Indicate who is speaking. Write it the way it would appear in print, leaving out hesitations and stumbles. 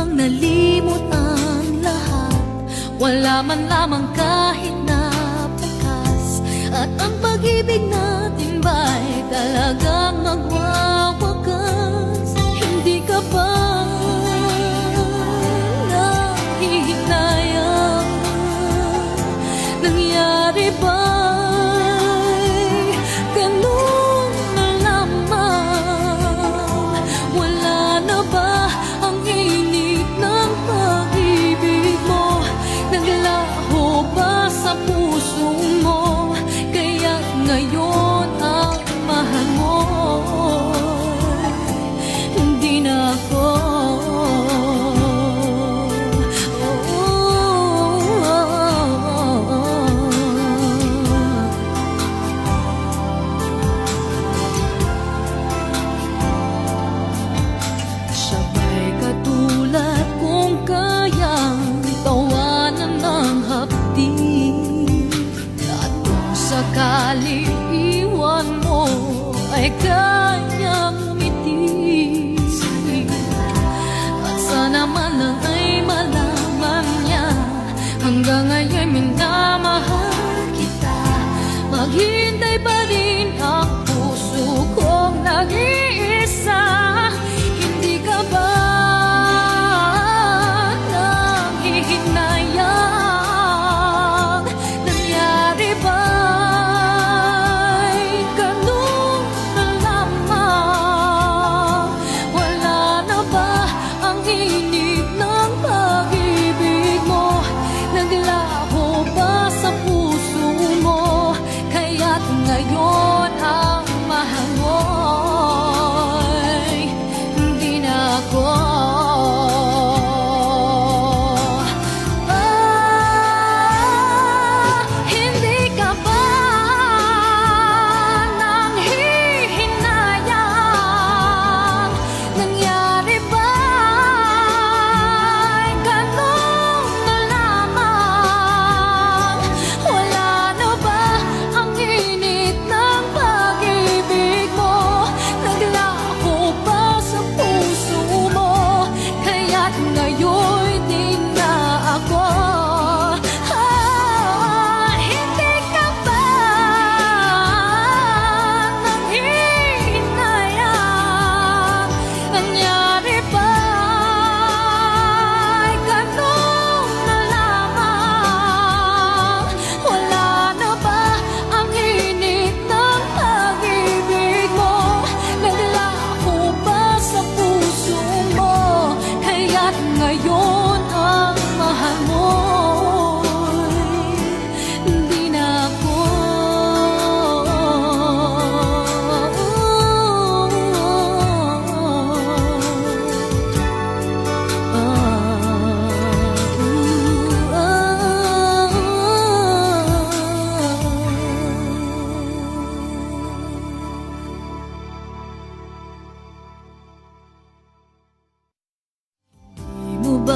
Speaker 1: bang nalimot ang lahat? Wala man lamang kahit na bakas. At ang pag-ibig natin ba'y talagang magwawakas? Hindi ka ba nahihinayang? Nangyari ba'y ganun na lamang? Wala na ba ang init ng pag-ibig mo? Naglaho ba sa puso mo? Kaya't ngayon ang mahal mo hindi na ako. Sabay katulad kung kayang tawanan ng hapdi, at kung sakali iwan mo ay kayang umiti. At sana man lang ay malaman niya hanggang ngayon minamahal kita. Maghintay pa rin ang puso kong nag-iisa. Hindi ka ba nanghihinayang? Nangyari ba'y ganun na lamang? Wala na ba ang init